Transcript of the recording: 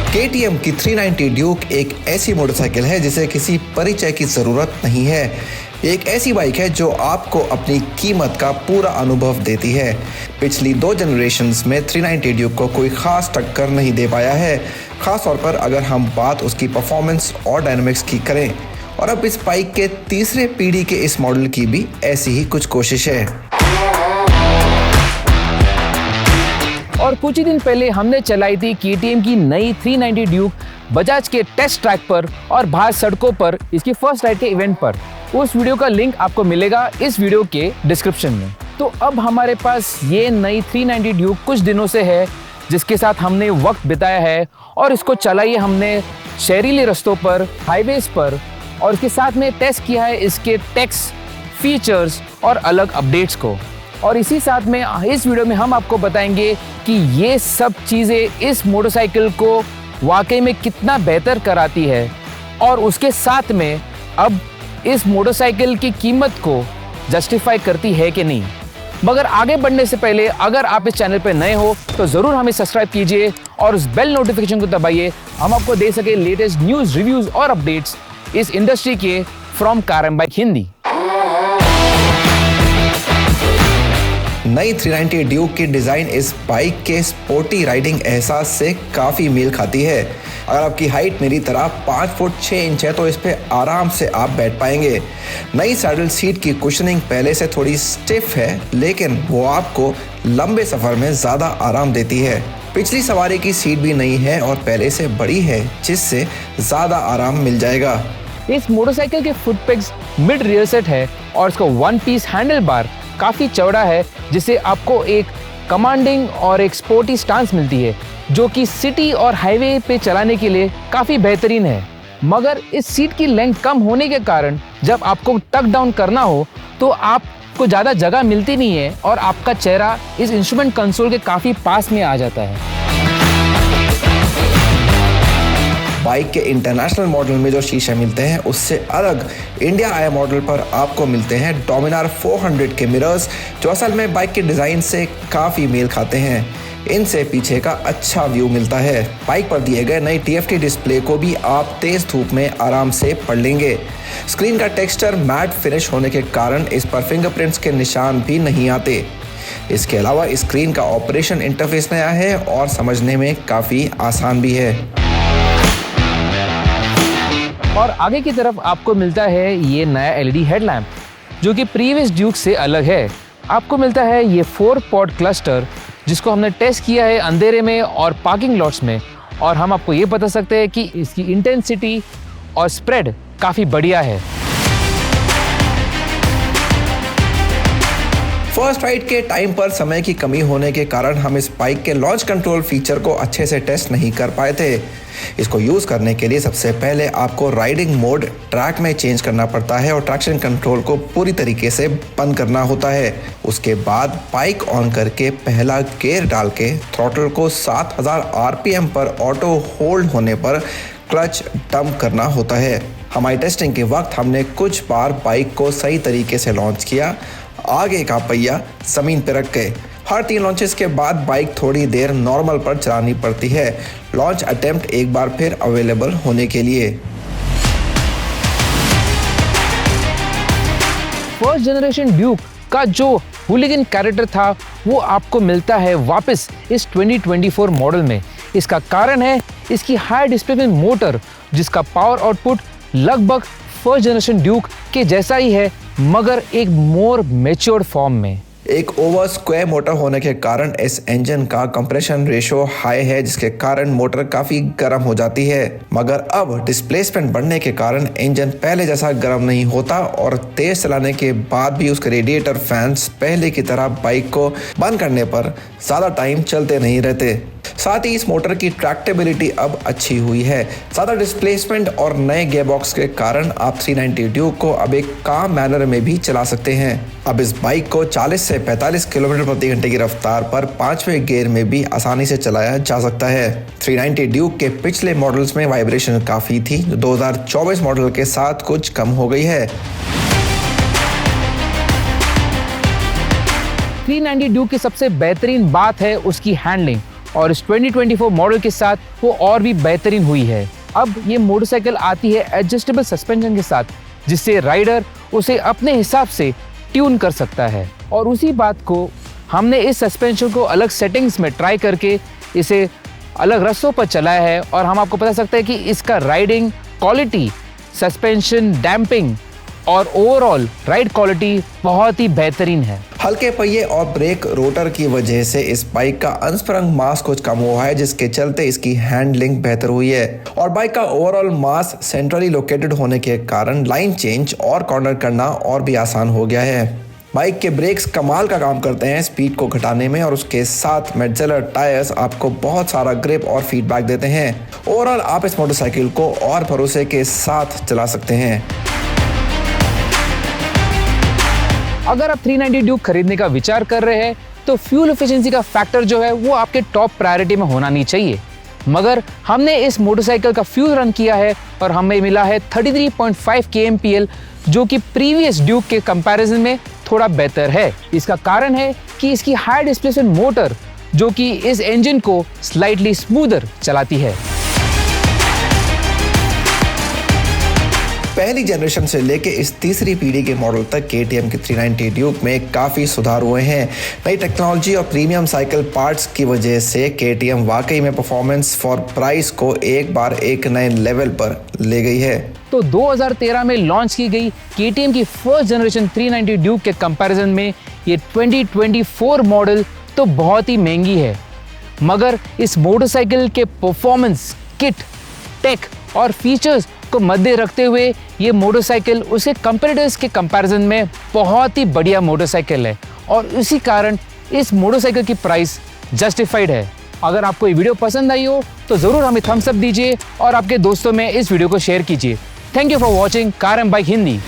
KTM की 390 Duke एक ऐसी मोटरसाइकिल है जिसे किसी परिचय की ज़रूरत नहीं है। एक ऐसी बाइक है जो आपको अपनी कीमत का पूरा अनुभव देती है। पिछली 2 जनरेशन्स में 390 ड्यूक को कोई ख़ास टक्कर नहीं दे पाया है, ख़ास तौर पर अगर हम बात उसकी परफॉर्मेंस और डायनामिक्स की करें। और अब इस बाइक के तीसरे पीढ़ी के इस मॉडल की भी ऐसी ही कुछ कोशिश है। और कुछ ही दिन पहले हमने चलाई थी KTM की नई 390 ड्यूक बजाज के टेस्ट ट्रैक पर और बाहर सड़कों पर इसकी फर्स्ट राइड के इवेंट पर। उस वीडियो का लिंक आपको मिलेगा इस वीडियो के डिस्क्रिप्शन में। तो अब हमारे पास ये नई 390 ड्यूक कुछ दिनों से है जिसके साथ हमने वक्त बिताया है और इसको चलाई है हमने शहरीले रास्तों पर, हाईवेज पर, और इसके साथ में टेस्ट किया है इसके टेक्स, फीचर्स और अलग अपडेट्स को। और इसी साथ में इस वीडियो में हम आपको बताएंगे कि ये सब चीज़ें इस मोटरसाइकिल को वाकई में कितना बेहतर कराती है और उसके साथ में अब इस मोटरसाइकिल की कीमत को जस्टिफाई करती है कि नहीं। मगर आगे बढ़ने से पहले अगर आप इस चैनल पर नए हो तो ज़रूर हमें सब्सक्राइब कीजिए और उस बेल नोटिफिकेशन को दबाइए, हम आपको दे सके लेटेस्ट न्यूज़, रिव्यूज़ और अपडेट्स इस इंडस्ट्री के from car and bike Hindi. नई 390 ड्यूक की डिज़ाइन इस बाइक के स्पोर्टी राइडिंग एहसास से काफ़ी मेल खाती है। अगर आपकी हाइट मेरी तरह 5 फुट 6 इंच है तो इस पे आराम से आप बैठ पाएंगे। नई सैडल सीट की कुशनिंग पहले से थोड़ी स्टिफ है, लेकिन वो आपको लंबे सफ़र में ज़्यादा आराम देती है। पिछली सवारी की सीट भी नई है और पहले से बड़ी है, जिससे ज़्यादा आराम मिल जाएगा। इस मोटरसाइकिल के foot pegs mid rear set है और इसका 1 पीस हैंडल बार काफ़ी चौड़ा है, जिससे आपको एक कमांडिंग और एक स्पोर्टी स्टांस मिलती है जो कि सिटी और हाईवे पे चलाने के लिए काफ़ी बेहतरीन है। मगर इस सीट की लेंथ कम होने के कारण जब आपको टक डाउन करना हो तो आपको ज़्यादा जगह मिलती नहीं है और आपका चेहरा इस इंस्ट्रूमेंट कंसोल के काफ़ी पास में आ जाता है। बाइक के इंटरनेशनल मॉडल में जो शीशे मिलते हैं उससे अलग इंडिया आए मॉडल पर आपको मिलते हैं डोमिनार 400 के मिरर्स, जो असल में बाइक के डिज़ाइन से काफ़ी मेल खाते हैं। इनसे पीछे का अच्छा व्यू मिलता है। बाइक पर दिए गए नई TFT डिस्प्ले को भी आप तेज़ धूप में आराम से पढ़ लेंगे। स्क्रीन का टेक्सचर मैट फिनिश होने के कारण इस पर फिंगरप्रिंट्स के निशान भी नहीं आते। इसके अलावा स्क्रीन का ऑपरेशन इंटरफेस नया है और समझने में काफ़ी आसान भी है। और आगे की तरफ आपको मिलता है ये नया LED हेडलैम्प जो कि प्रीवियस ड्यूक से अलग है। आपको मिलता है ये 4 पॉड क्लस्टर जिसको हमने टेस्ट किया है अंधेरे में और पार्किंग लॉट्स में, और हम आपको ये बता सकते हैं कि इसकी इंटेंसिटी और स्प्रेड काफ़ी बढ़िया है। फर्स्ट राइड के टाइम पर समय की कमी होने के कारण हम इस बाइक के लॉन्च कंट्रोल फीचर को अच्छे से टेस्ट नहीं कर पाए थे। इसको यूज़ करने के लिए सबसे पहले आपको राइडिंग मोड ट्रैक में चेंज करना पड़ता है और ट्रैक्शन कंट्रोल को पूरी तरीके से बंद करना होता है। उसके बाद बाइक ऑन करके पहला गियर डाल के थ्रॉटल को 7000 RPM पर ऑटो होल्ड होने पर क्लच डंप करना होता है। हमारी टेस्टिंग के वक्त हमने कुछ बार बाइक को सही तरीके से लॉन्च किया, आगे का पहिया ज़मीन पर रख गए। हर 3 लॉन्चेस के बाद बाइक थोड़ी देर नॉर्मल पर चलानी पड़ती है, लॉन्च अटेम्प्ट एक बार फिर अवेलेबल होने के लिए। फर्स्ट जनरेशन ड्यूक का जो हुलिगन कैरेक्टर था वो आपको मिलता है वापस इस 2024 मॉडल में। इसका कारण है इसकी हाई डिस्प्लेसमेंट मोटर, जिसका पावर आउटपुट लगभग फर्स्ट जनरेशन ड्यूक के जैसा ही है मगर एक मोर मैच्योर्ड फॉर्म में। एक ओवर स्क्वायर मोटर होने के कारण इस इंजन का कंप्रेशन रेशो हाई है, जिसके कारण मोटर काफ़ी गर्म हो जाती है। मगर अब डिस्प्लेसमेंट बढ़ने के कारण इंजन पहले जैसा गर्म नहीं होता और तेज चलाने के बाद भी उसके रेडिएटर फैंस पहले की तरह बाइक को बंद करने पर ज़्यादा टाइम चलते नहीं रहते। साथ ही इस मोटर की ट्रैक्टेबिलिटी अब अच्छी हुई है। ज़्यादा डिस्प्लेसमेंट और नए गियरबॉक्स के कारण आप 390 ड्यूक को अब एक काम मैनर में भी चला सकते हैं। अब इस बाइक को 40 से 45 किलोमीटर प्रति घंटे की रफ्तार पर 5वें गियर में भी आसानी से चलाया जा सकता है। 390 ड्यूक के पिछले मॉडल्स में वाइब्रेशन काफ़ी थी, जो 2024 मॉडल के साथ कुछ कम हो गई है। 390 ड्यूक की सबसे बेहतरीन बात है उसकी हैंडलिंग और इस 2024 मॉडल के साथ वो और भी बेहतरीन हुई है। अब ये मोटरसाइकिल आती है एडजस्टेबल सस्पेंशन के साथ, जिससे राइडर उसे अपने हिसाब से ट्यून कर सकता है। और उसी बात को हमने इस सस्पेंशन को अलग सेटिंग्स में ट्राई करके इसे अलग रस्तों पर चलाया है और हम आपको बता सकते हैं कि इसका राइडिंग क्वालिटी, सस्पेंशन, डैम्पिंग और ओवरऑल राइड क्वालिटी बहुत ही बेहतरीन है। हल्के पहिए और ब्रेक रोटर की वजह से इस बाइक का अनस्प्रंग मास कुछ कम हुआ है, जिसके चलते इसकी हैंडलिंग बेहतर हुई है। और बाइक का ओवरऑल मास सेंट्रली लोकेटेड होने के कारण लाइन चेंज और कॉर्नर करना और भी आसान हो गया है। बाइक के ब्रेक्स कमाल का काम करते हैं स्पीड को घटाने में, और उसके साथ मेटजेलर टायर्स आपको बहुत सारा ग्रिप और फीडबैक देते हैं। ओवरऑल आप इस मोटरसाइकिल को और भरोसे के साथ चला सकते हैं। अगर आप 390 ड्यूक खरीदने का विचार कर रहे हैं तो फ्यूल एफिशिएंसी का फैक्टर जो है वो आपके टॉप प्रायोरिटी में होना नहीं चाहिए। मगर हमने इस मोटरसाइकिल का फ्यूल रन किया है और हमें मिला है 33.5 kmpl, जो कि प्रीवियस ड्यूक के कंपैरिजन में थोड़ा बेहतर है। इसका कारण है कि इसकी हाई डिस्प्लेसमेंट मोटर जो कि इस इंजन को स्लाइटली स्मूदर चलाती है। पहली जनरेशन से लेके इस तीसरी पीढ़ी के मॉडल तक KTM की 390 ड्यूक में काफ़ी सुधार हुए हैं। नई टेक्नोलॉजी और प्रीमियम साइकिल पार्ट्स की वजह से KTM वाकई में परफॉर्मेंस फॉर प्राइस को एक नए लेवल पर ले गई है। तो 2013 में लॉन्च की गई KTM की फर्स्ट जनरेशन 390 ड्यूक के कंपैरिजन में ये 2024 मॉडल तो बहुत ही महंगी है, मगर इस मोटरसाइकिल के परफॉर्मेंस, किट, टेक और फीचर्स को मद्दे रखते हुए ये मोटरसाइकिल उसके कंपैरेटर्स के कंपैरिजन में बहुत ही बढ़िया मोटरसाइकिल है और इसी कारण इस मोटरसाइकिल की प्राइस जस्टिफाइड है। अगर आपको ये वीडियो पसंद आई हो तो ज़रूर हमें थम्स अप दीजिए और आपके दोस्तों में इस वीडियो को शेयर कीजिए। Thank you for watching car and bike Hindi.